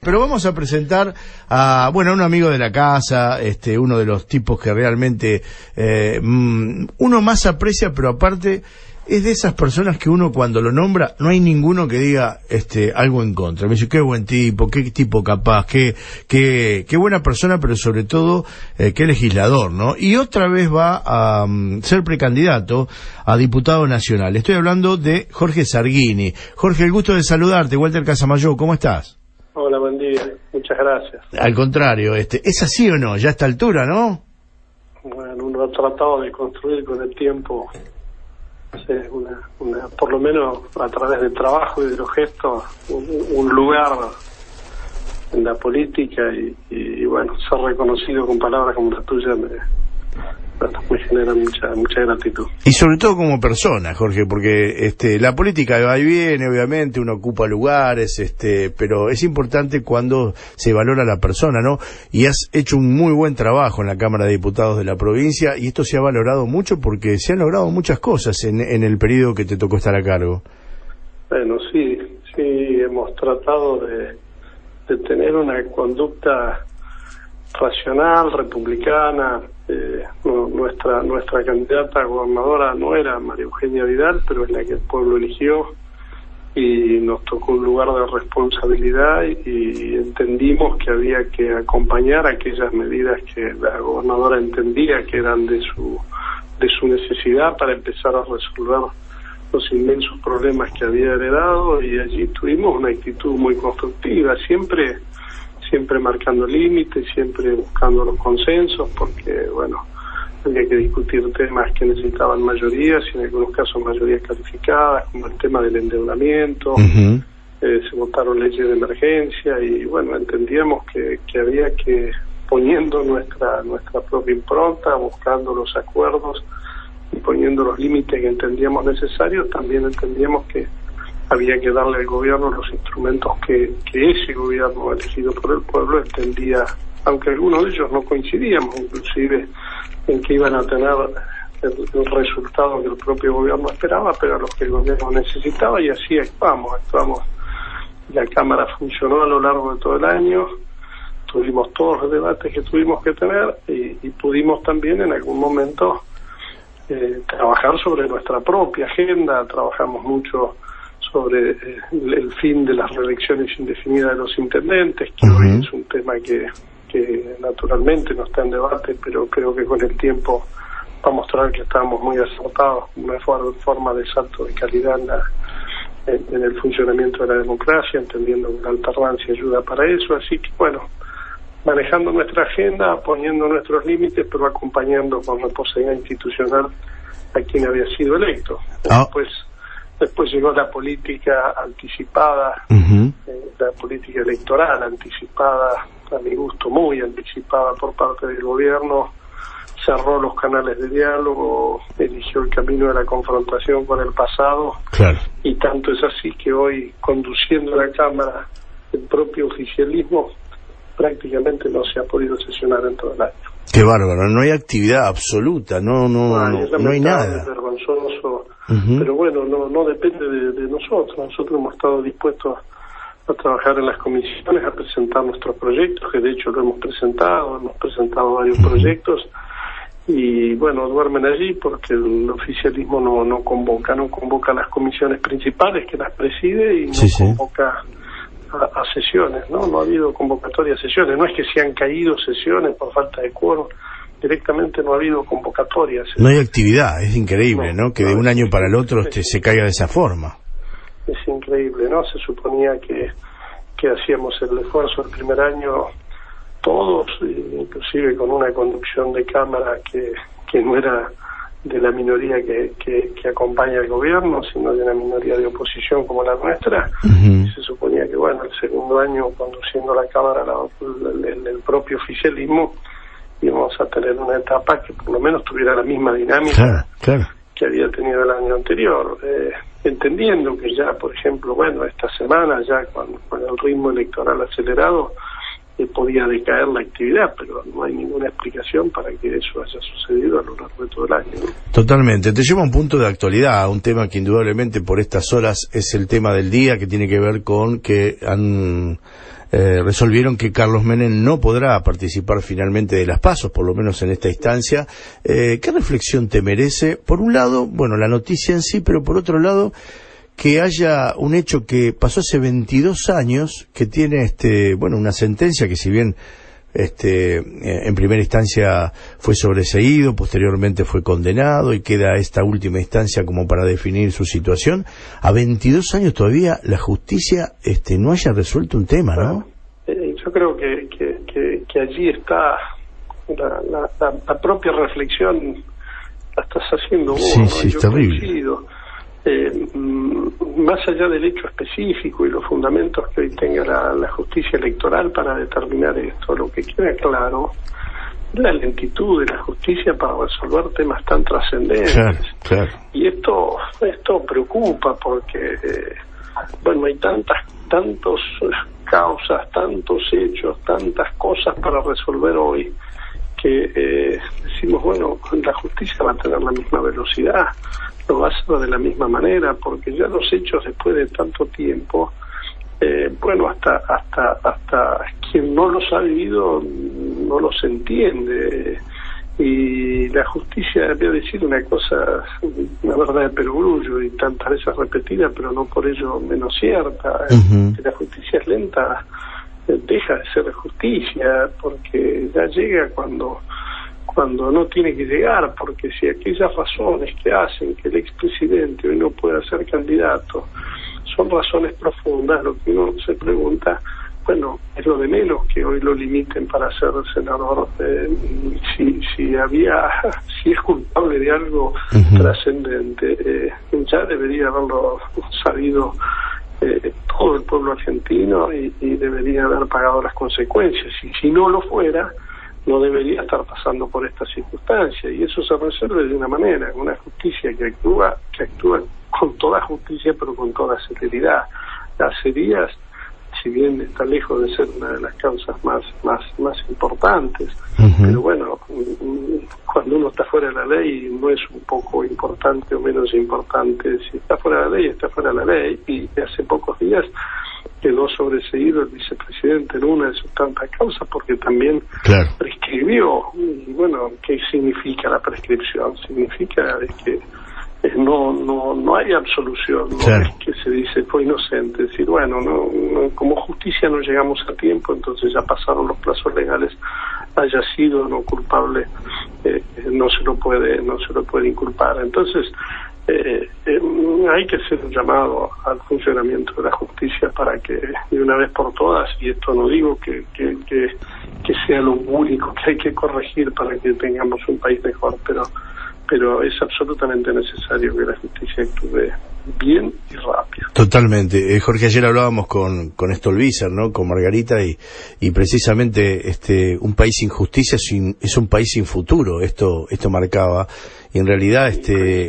Pero vamos a presentar a, bueno, a un amigo de la casa, uno de los tipos que realmente uno más aprecia, pero aparte es de esas personas que uno cuando lo nombra no hay ninguno que diga algo en contra. Me dice, qué buen tipo, qué tipo capaz, qué buena persona, pero sobre todo qué legislador, ¿no? Y otra vez va a ser precandidato a diputado nacional. Estoy hablando de Jorge Sarguini. Jorge, el gusto de saludarte. Walter Casamayor, ¿cómo estás? Hola, buen día. Muchas gracias. Al contrario, ¿es así o no? Ya a esta altura, ¿no? Bueno, uno ha tratado de construir con el tiempo, por lo menos a través del trabajo y de los gestos, un lugar en la política y bueno, ser reconocido con palabras como la tuya me genera mucha gratitud. Y sobre todo como persona, Jorge, porque la política va y viene, obviamente, uno ocupa lugares, pero es importante cuando se valora la persona, ¿no? Y has hecho un muy buen trabajo en la Cámara de Diputados de la provincia, y esto se ha valorado mucho porque se han logrado muchas cosas en el periodo que te tocó estar a cargo. Bueno, sí, hemos tratado de tener una conducta racional, republicana. Nuestra candidata a gobernadora no era María Eugenia Vidal, pero es la que el pueblo eligió y nos tocó un lugar de responsabilidad y entendimos que había que acompañar aquellas medidas que la gobernadora entendía que eran de su necesidad para empezar a resolver los inmensos problemas que había heredado, y allí tuvimos una actitud muy constructiva, siempre marcando límites, siempre buscando los consensos, porque, bueno, había que discutir temas que necesitaban mayorías, y en algunos casos mayorías calificadas, como el tema del endeudamiento. Se votaron leyes de emergencia, y, bueno, entendíamos que había que, poniendo nuestra propia impronta, buscando los acuerdos y poniendo los límites que entendíamos necesarios, también entendíamos que había que darle al gobierno los instrumentos que ese gobierno elegido por el pueblo entendía, aunque algunos de ellos no coincidíamos, inclusive en que iban a tener el resultado que el propio gobierno esperaba, pero a los que el gobierno necesitaba, y así actuamos. La Cámara funcionó a lo largo de todo el año, tuvimos todos los debates que tuvimos que tener y pudimos también en algún momento trabajar sobre nuestra propia agenda. Trabajamos mucho sobre el fin de las reelecciones indefinidas de los intendentes, que hoy es un tema que naturalmente no está en debate, pero creo que con el tiempo va a mostrar que estamos muy acertados, una forma de salto de calidad en el funcionamiento de la democracia, entendiendo que la alternancia ayuda para eso. Así que, bueno, manejando nuestra agenda, poniendo nuestros límites, pero acompañando con responsabilidad institucional a quien había sido electo. Después llegó la política anticipada, la política electoral anticipada, a mi gusto muy anticipada por parte del gobierno, cerró los canales de diálogo, eligió el camino de la confrontación con el pasado, claro. Y tanto es así que hoy, conduciendo la Cámara, el propio oficialismo prácticamente no se ha podido sesionar en todo el año. Qué bárbaro, no hay actividad absoluta, no hay nada. Es vergonzoso. Pero bueno, no depende de nosotros. Nosotros hemos estado dispuestos a trabajar en las comisiones, a presentar nuestros proyectos, que de hecho lo hemos presentado varios proyectos, y bueno, duermen allí porque el oficialismo no convoca a las comisiones principales, que las preside, y convoca a sesiones, ¿no? No ha habido convocatoria a sesiones, no es que se han caído sesiones por falta de quórum, directamente no ha habido convocatorias. No hay actividad, es increíble, ¿no? Que de un año para el otro se caiga de esa forma. Es increíble, ¿no? Se suponía que hacíamos el esfuerzo el primer año todos, inclusive con una conducción de Cámara que no era de la minoría que acompaña al gobierno, sino de una minoría de oposición como la nuestra. Se suponía que, bueno, el segundo año, conduciendo la Cámara, el propio oficialismo, íbamos a tener una etapa que por lo menos tuviera la misma dinámica que había tenido el año anterior, entendiendo que ya, por ejemplo, bueno, esta semana ya con el ritmo electoral acelerado podía decaer la actividad, pero no hay ninguna explicación para que eso haya sucedido a lo largo de todo el año, ¿no? Totalmente. Te lleva a un punto de actualidad, a un tema que indudablemente por estas horas es el tema del día, que tiene que ver con que han resolvieron que Carlos Menem no podrá participar finalmente de las PASO, por lo menos en esta instancia. ¿Qué reflexión te merece? Por un lado, bueno, la noticia en sí, pero por otro lado, que haya un hecho que pasó hace 22 años, que tiene bueno, una sentencia que, si bien en primera instancia fue sobreseído, posteriormente fue condenado y queda esta última instancia como para definir su situación, a 22 años todavía la justicia no haya resuelto un tema, ¿no? Yo creo que allí está la propia reflexión, la estás haciendo vos, sí, ¿no? Sí, yo es terrible. coincido. Más allá del hecho específico y los fundamentos que hoy tenga la justicia electoral para determinar esto, lo que queda claro es la lentitud de la justicia para resolver temas tan trascendentes. Claro. Y esto preocupa porque, bueno, hay tantos causas, tantos hechos, tantas cosas para resolver hoy, que decimos, bueno, la justicia va a tener la misma velocidad, lo va a hacer de la misma manera, porque ya los hechos después de tanto tiempo, bueno, hasta quien no los ha vivido no los entiende, y la justicia, voy a decir una cosa, una verdad de perogrullo y tantas veces repetida, pero no por ello menos cierta. Que la justicia es lenta, deja de ser justicia, porque ya llega cuando no tiene que llegar, porque si aquellas razones que hacen que el expresidente hoy no pueda ser candidato son razones profundas, lo que uno se pregunta, bueno, es lo de menos que hoy lo limiten para ser senador. Si es culpable de algo trascendente, ya debería haberlo sabido todo el pueblo argentino y debería haber pagado las consecuencias, y si no lo fuera, no debería estar pasando por esta circunstancia, y eso se resuelve de una manera, una justicia que actúa con toda justicia, pero con toda celeridad. Las heridas, si bien está lejos de ser una de las causas más importantes, pero bueno, cuando uno está fuera de la ley no es un poco importante o menos importante. Si está fuera de la ley, está fuera de la ley, y hace pocos días quedó sobreseído el vicepresidente en una de sus tantas causas porque también prescribió. Y bueno, ¿qué significa la prescripción? Significa que no hay absolución, no es que se dice fue inocente, es decir, bueno, no, como justicia no llegamos a tiempo, entonces ya pasaron los plazos legales, haya sido no culpable, no se lo puede inculpar. Entonces hay que hacer un llamado al funcionamiento de la justicia para que de una vez por todas, y esto no digo que sea lo único que hay que corregir para que tengamos un país mejor, pero es absolutamente necesario que la justicia actúe bien y rápido. Totalmente. Jorge, ayer hablábamos con Stolbizer, ¿no? Con Margarita, y precisamente un país sin justicia es un país sin futuro. Esto marcaba, y en realidad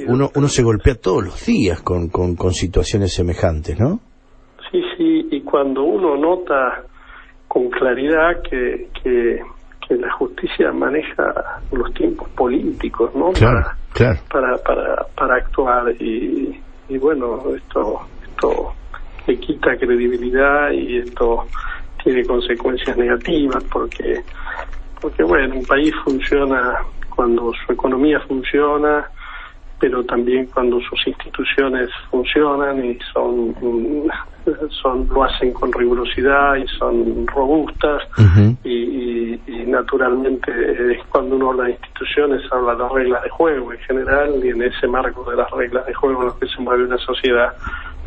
uno se golpea todos los días con situaciones semejantes, ¿no? Sí, y cuando uno nota con claridad que la justicia maneja los tiempos políticos, ¿no? Para actuar, y bueno, esto le quita credibilidad, y esto tiene consecuencias negativas porque bueno, un país funciona cuando su economía funciona, pero también cuando sus instituciones funcionan y lo hacen con rigurosidad y son robustas, y naturalmente cuando uno habla de instituciones habla de las reglas de juego en general, y en ese marco de las reglas de juego en los que se mueve una sociedad,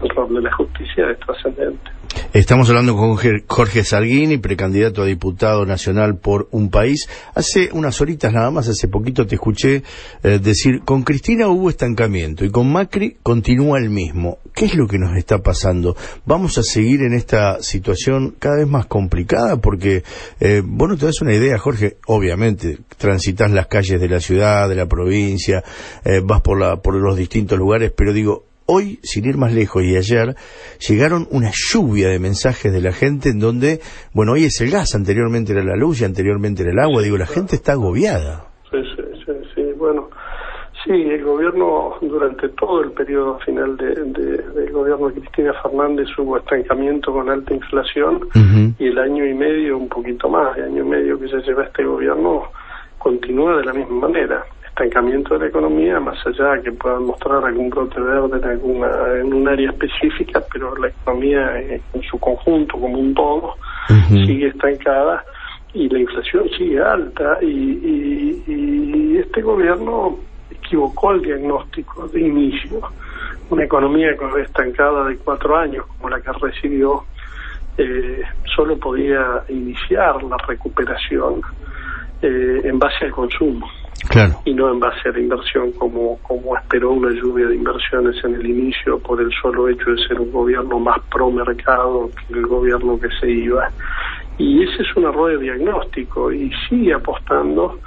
el rol de la justicia es trascendente. Estamos hablando con Jorge Zarguini, precandidato a diputado nacional por Un País. Hace unas horitas nada más, hace poquito te escuché decir, con Cristina hubo estancamiento y con Macri continúa el mismo. ¿Qué es lo que nos está pasando? ¿Vamos a seguir en esta situación cada vez más complicada? Porque, vos no te das una idea, Jorge, obviamente, transitas las calles de la ciudad, de la provincia, vas por los distintos lugares, pero digo, hoy, sin ir más lejos, y ayer, llegaron una lluvia de mensajes de la gente en donde, bueno, hoy es el gas, anteriormente era la luz y anteriormente era el agua. Digo, la gente está agobiada. Sí, bueno, Sí, el gobierno, durante todo el periodo final del gobierno de Cristina Fernández hubo estancamiento con alta inflación, y el año y medio, un poquito más de año y medio que ya lleva este gobierno, continúa de la misma manera. Estancamiento de la economía, más allá de que puedan mostrar algún brote verde en un área específica, pero la economía en su conjunto, como un todo, sigue estancada y la inflación sigue alta, y este gobierno equivocó el diagnóstico de inicio. Una economía estancada de 4 años, como la que recibió, solo podía iniciar la recuperación en base al consumo, claro, y no en base a la inversión, como esperó una lluvia de inversiones en el inicio por el solo hecho de ser un gobierno más pro mercado que el gobierno que se iba. Y ese es un error de diagnóstico, y sigue apostando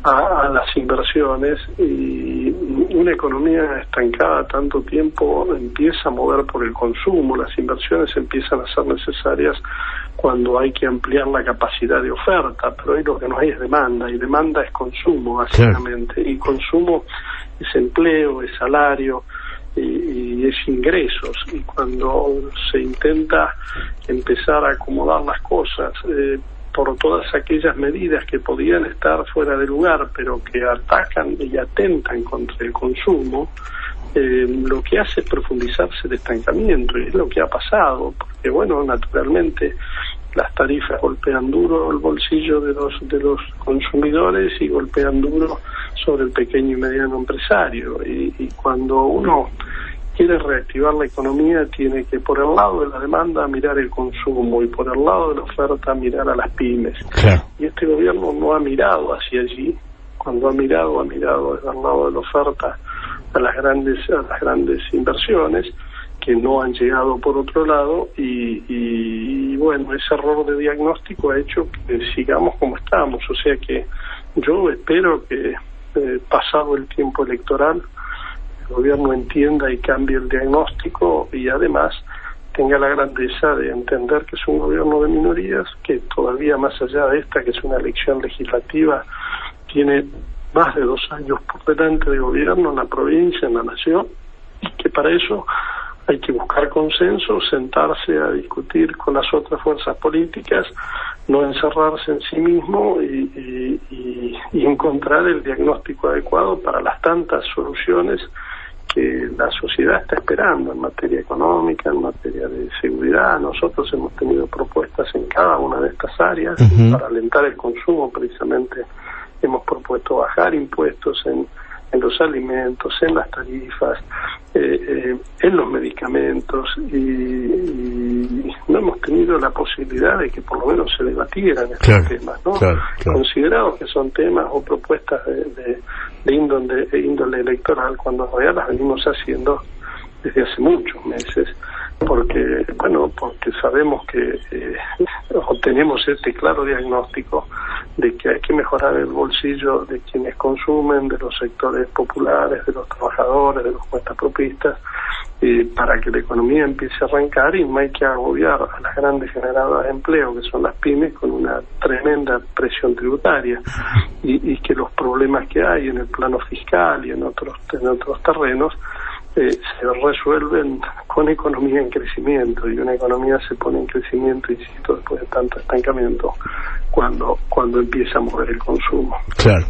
a las inversiones, y una economía estancada tanto tiempo empieza a mover por el consumo. Las inversiones empiezan a ser necesarias cuando hay que ampliar la capacidad de oferta, pero hoy lo que no hay es demanda, y demanda es consumo, básicamente, claro. Y consumo es empleo, es salario, y es ingresos, y cuando se intenta empezar a acomodar las cosas por todas aquellas medidas que podían estar fuera de lugar, pero que atacan y atentan contra el consumo, lo que hace es profundizarse el estancamiento, y es lo que ha pasado, porque bueno, naturalmente las tarifas golpean duro el bolsillo de los consumidores y golpean duro sobre el pequeño y mediano empresario, y cuando uno quiere reactivar la economía tiene que, por el lado de la demanda, mirar el consumo, y por el lado de la oferta mirar a las pymes. Claro. Y este gobierno no ha mirado hacia allí. Cuando ha mirado desde el lado de la oferta a las grandes inversiones que no han llegado por otro lado, y bueno, ese error de diagnóstico ha hecho que sigamos como estamos. O sea que yo espero que pasado el tiempo electoral el gobierno entienda y cambie el diagnóstico, y además tenga la grandeza de entender que es un gobierno de minorías, que todavía más allá de esta, que es una elección legislativa, tiene más de 2 años por delante de gobierno en la provincia, en la nación, y que para eso hay que buscar consenso, sentarse a discutir con las otras fuerzas políticas, no encerrarse en sí mismo, y encontrar el diagnóstico adecuado para las tantas soluciones que la sociedad está esperando en materia económica, en materia de seguridad. Nosotros hemos tenido propuestas en cada una de estas áreas. Para alentar el consumo, precisamente hemos propuesto bajar impuestos en los alimentos, en las tarifas, en los medicamentos, y no hemos tenido la posibilidad de que por lo menos se debatieran estos temas, ¿no? Claro. Considerados que son temas o propuestas de índole electoral, cuando en realidad las venimos haciendo desde hace muchos meses, porque sabemos que tenemos este claro diagnóstico de que hay que mejorar el bolsillo de quienes consumen, de los sectores populares, de los trabajadores, de los cuentapropistas, para que la economía empiece a arrancar, y no hay que agobiar a las grandes generadoras de empleo, que son las pymes, con una tremenda presión tributaria, y que los problemas que hay en el plano fiscal y en otros terrenos se resuelven con economía en crecimiento, y una economía se pone en crecimiento, insisto, después de tanto estancamiento, cuando empieza a mover el consumo. Claro.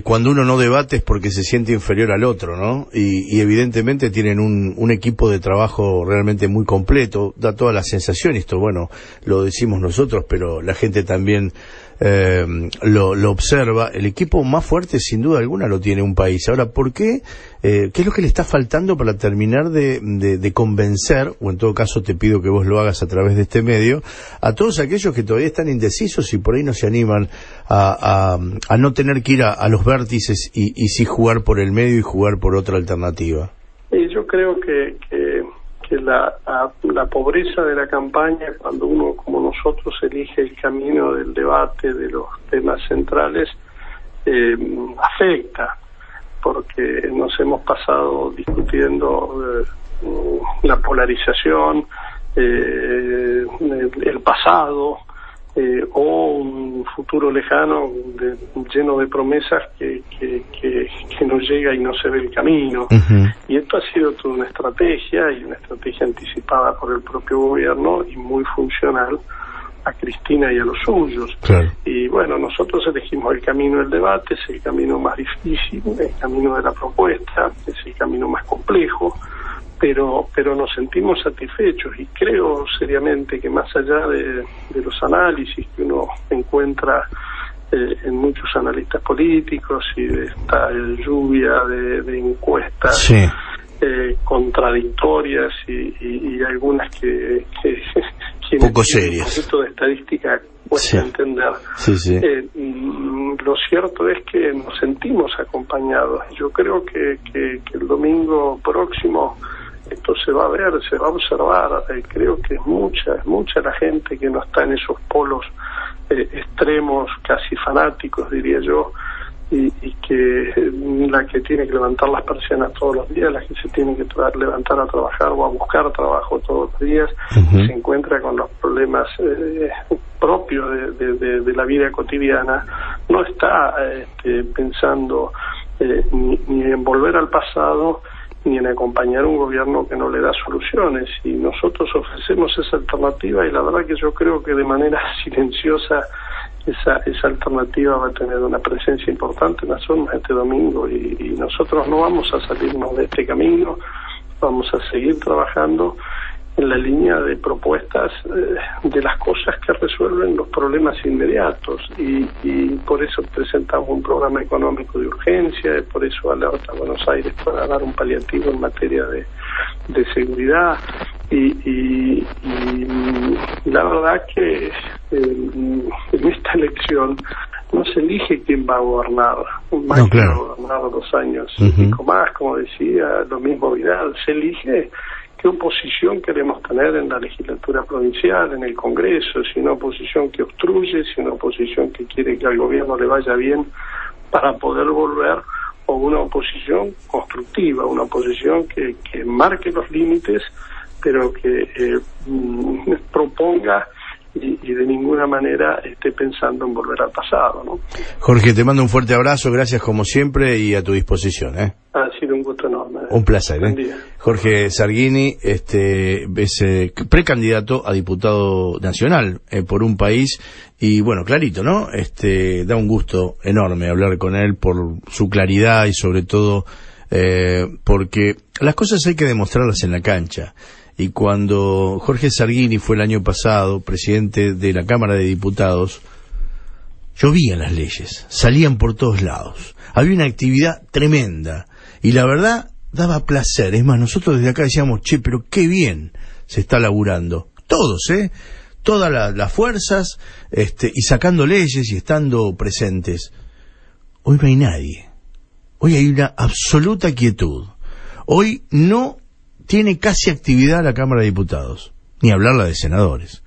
Cuando uno no debate es porque se siente inferior al otro, ¿no? Y evidentemente tienen un equipo de trabajo realmente muy completo, da toda la sensación, esto, bueno, lo decimos nosotros, pero la gente también lo observa. El equipo más fuerte, sin duda alguna, lo tiene un país. Ahora, ¿por qué? ¿Qué es lo que le está faltando para terminar de convencer, o en todo caso te pido que vos lo hagas a través de este medio, a todos aquellos que todavía están indecisos y por ahí no se animan a no tener que ir a los vértices y sí jugar por el medio y jugar por otra alternativa? Yo creo que la pobreza de la campaña, cuando uno como nosotros elige el camino del debate de los temas centrales, afecta, porque nos hemos pasado discutiendo la polarización, el pasado, o un futuro lejano lleno de promesas que no llega y no se ve el camino. Y esto ha sido toda una estrategia, y una estrategia anticipada por el propio gobierno y muy funcional a Cristina y a los suyos. Claro. Y bueno, nosotros elegimos el camino del debate, es el camino más difícil, el camino de la propuesta, es el camino más complejo, pero nos sentimos satisfechos, y creo seriamente que más allá de los análisis que uno encuentra en muchos analistas políticos y de esta lluvia de encuestas, sí, contradictorias y algunas que poco serias, un poquito de estadística cuesta, sí, entender. Sí, sí. Lo cierto es que nos sentimos acompañados. Yo creo que el domingo próximo esto se va a ver, se va a observar. Creo que es mucha la gente que no está en esos polos extremos, casi fanáticos, diría yo, y que la que tiene que levantar las persianas todos los días, la que se tiene que levantar a trabajar o a buscar trabajo todos los días, se encuentra con los problemas propios de la vida cotidiana, no está pensando ni en volver al pasado, ni en acompañar a un gobierno que no le da soluciones. Y nosotros ofrecemos esa alternativa, y la verdad que yo creo que de manera silenciosa esa alternativa va a tener una presencia importante en las urnas este domingo, y nosotros no vamos a salirnos de este camino, vamos a seguir trabajando en la línea de propuestas de las cosas que resuelven los problemas inmediatos, y por eso presentamos un programa económico de urgencia, y por eso alerta a Buenos Aires para dar un paliativo en materia de seguridad, y la verdad que en esta elección no se elige quién va a gobernar, no, claro, va a gobernar 2 años y pico más, como decía, lo mismo Vidal, se elige qué oposición queremos tener en la legislatura provincial, en el Congreso, si una oposición que obstruye, si una oposición que quiere que al gobierno le vaya bien para poder volver, o una oposición constructiva, una oposición que marque los límites, pero que proponga y de ninguna manera esté pensando en volver al pasado, ¿no? Jorge, te mando un fuerte abrazo, gracias como siempre y a tu disposición, ¿eh? Ha sido un gusto enorme. Un placer, Buen día. Jorge Zarghini, es precandidato a diputado nacional por un país, y bueno, clarito, ¿no? Da un gusto enorme hablar con él por su claridad y sobre todo porque las cosas hay que demostrarlas en la cancha. Y cuando Jorge Zarghini fue el año pasado presidente de la Cámara de Diputados, llovían las leyes, salían por todos lados, había una actividad tremenda, y la verdad daba placer. Es más, nosotros desde acá decíamos, che, pero qué bien se está laburando, todos, todas las fuerzas, y sacando leyes y estando presentes. Hoy no hay nadie, hoy hay una absoluta quietud, hoy no tiene casi actividad la Cámara de Diputados, ni hablar la de senadores.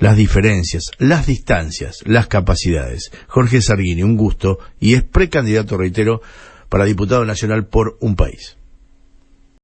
Las diferencias, las distancias, las capacidades. Jorge Zarghini, un gusto, y es precandidato, reitero, para diputado nacional por un país.